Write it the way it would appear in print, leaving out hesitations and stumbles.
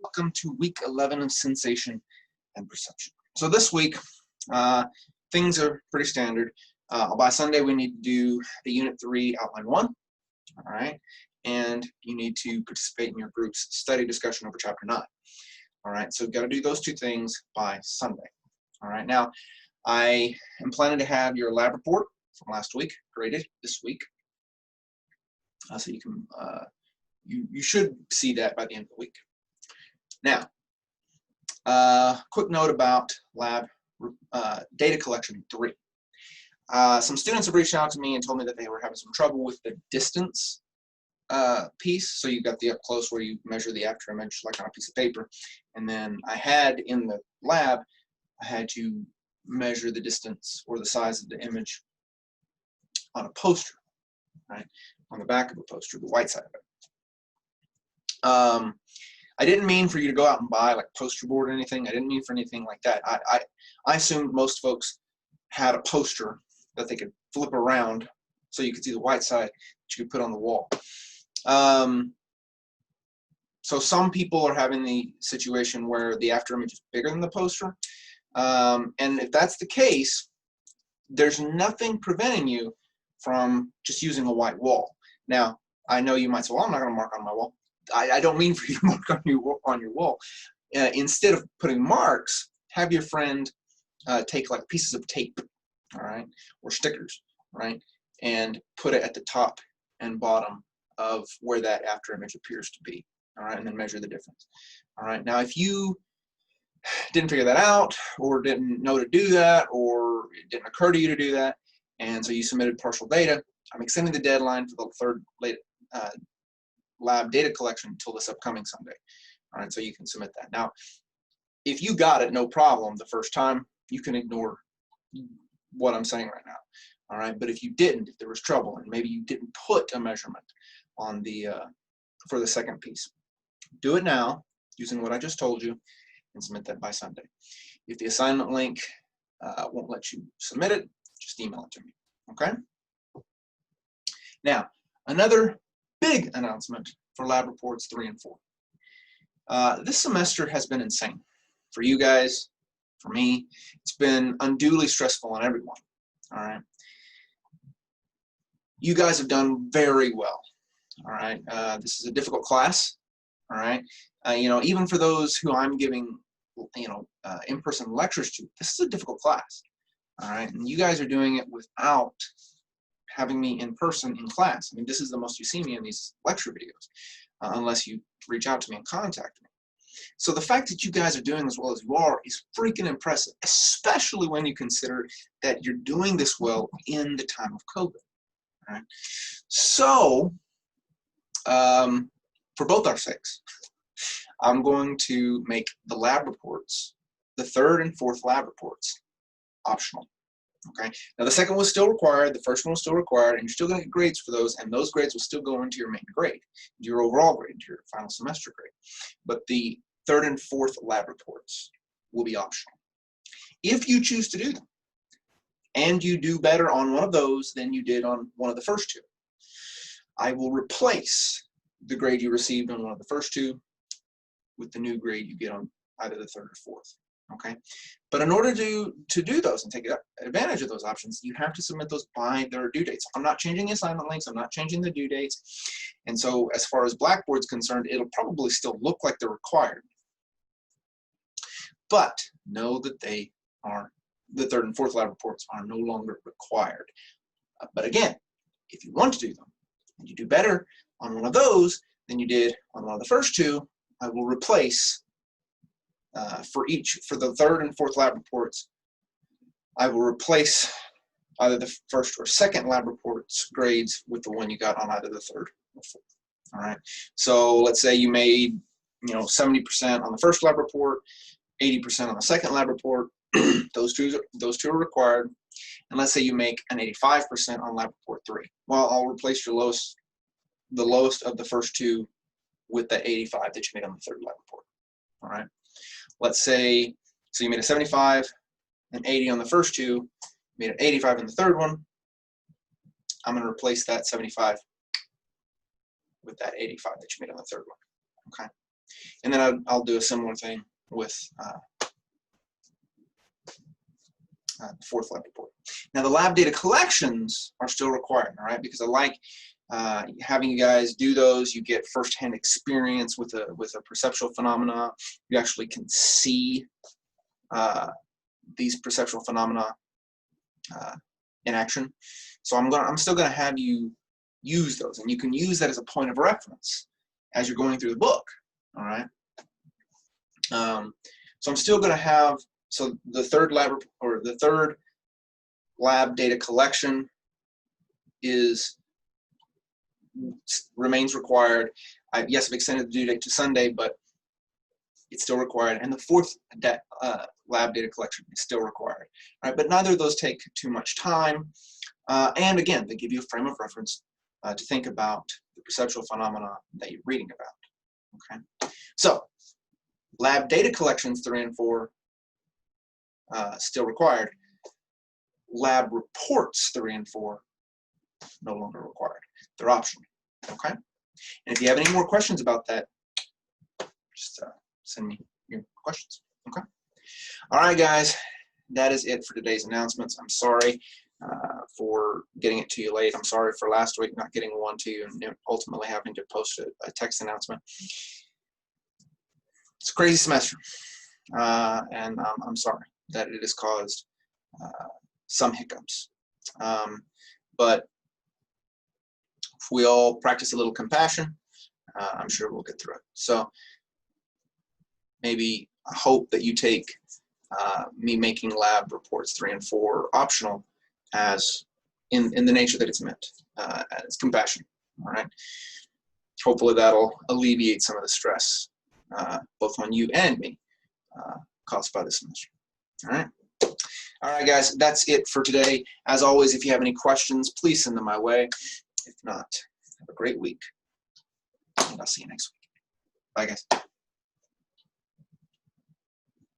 Welcome to week 11 of Sensation and Perception. So this week, things are pretty standard. By Sunday, we need to do the Unit 3 Outline 1, all right? And you need to participate in your group's study discussion over Chapter 9, all right? So we've got to do those two things by Sunday, all right? Now, I am planning to have your lab report from last week graded this week. So you can, you should see that by the end of the week. Now, quick note about lab data collection 3. Some students have reached out to me and told me that they were having some trouble with the distance piece. So you got the up close where you measure the after image like on a piece of paper. And then I had in the lab, I had to measure the distance or the size of the image on a poster, right? On the back of a poster, the white side of it. I didn't mean for you to go out and buy like poster board or anything. I didn't mean for anything like that. I assumed most folks had a poster that they could flip around so you could see the white side that you could put on the wall. So some people are having the situation where the after image is bigger than the poster. And if that's the case, there's nothing preventing you from just using a white wall. Now, I know you might say, well, I'm not going to mark on my wall. I don't mean for you to mark on your wall. Instead of putting marks, have your friend take like pieces of tape, all right, or stickers, right, and put it at the top and bottom of where that after image appears to be, all right, and then measure the difference. All right, now if you didn't figure that out or didn't know to do that or it didn't occur to you to do that, and so you submitted partial data, I'm extending the deadline for the third lab data collection until this upcoming Sunday. All right, so you can submit that. Now, if you got it, no problem the first time, you can ignore what I'm saying right now. All right, but if you didn't, if there was trouble and maybe you didn't put a measurement on the for the second piece, do it now using what I just told you and submit that by Sunday. If the assignment link won't let you submit it, just email it to me. Okay. Now, another big announcement for lab reports 3 and 4. This semester has been insane for you guys, for me. It's been unduly stressful on everyone. All right. You guys have done very well. All right. This is a difficult class. All right. You know, even for those who I'm giving, in-person lectures to, this is a difficult class. All right. And you guys are doing it without having me in person in class. I mean, this is the most you see me in these lecture videos, unless you reach out to me and contact me. So the fact that you guys are doing as well as you are is freaking impressive, especially when you consider that you're doing this well in the time of COVID. All right? So, for both our sakes, I'm going to make the lab reports, the third and fourth lab reports, optional. Okay. Now the second was still required, the first one was still required, and you're still going to get grades for those, and those grades will still go into your main grade, your overall grade, your final semester grade. But the third and fourth lab reports will be optional. If you choose to do them, and you do better on one of those than you did on one of the first two, I will replace the grade you received on one of the first two with the new grade you get on either the third or fourth. Okay, but in order to do those and take advantage of those options, you have to submit those by their due dates. I'm not changing the assignment links. I'm not changing the due dates. And so as far as Blackboard's concerned, it'll probably still look like they're required. But know that the third and fourth lab reports are no longer required. But again, if you want to do them and you do better on one of those than you did on one of the first two, I will replace for the third and fourth lab reports, I will replace either the first or second lab reports grades with the one you got on either the third or fourth. All right. So let's say you made 70% on the first lab report, 80% on the second lab report. those two are required. And let's say you make an 85% on lab report 3. Well, I'll replace the lowest of the first two with the 85 that you made on the third lab report. All right. Let's say, so you made a 75 and 80 on the first two, made an 85 in the third one. I'm going to replace that 75 with that 85 that you made on the third one. Okay. And then I'll do a similar thing with the fourth lab report. Now the lab data collections are still required, all right, because I like having you guys do those. You get firsthand experience with a perceptual phenomena. You actually can see these perceptual phenomena in action. So I'm still gonna have you use those, and you can use that as a point of reference as you're going through the book. All right. So I'm still gonna have, so the third lab data collection remains required. Yes, I've extended the due date to Sunday, but it's still required. And the fourth lab data collection is still required. All right, but neither of those take too much time. And again, they give you a frame of reference to think about the perceptual phenomena that you're reading about. Okay, so lab data collections 3 and 4 still required. Lab reports 3 and 4 no longer required. They're optional. Okay, and if you have any more questions about that, just send me your questions. Okay. All right, guys, that is it for today's announcements. I'm sorry for getting it to you late. I'm sorry for last week not getting one to you and ultimately having to post a text announcement. It's a crazy semester, and I'm sorry that it has caused some hiccups. But if we all practice a little compassion, I'm sure we'll get through it. So maybe I hope that you take me making lab reports 3 and 4 optional as in the nature that it's meant, as compassion. All right. Hopefully that'll alleviate some of the stress, both on you and me, caused by this semester. All right. All right, guys, that's it for today. As always, if you have any questions, please send them my way. If not, have a great week, and I'll see you next week. Bye, guys.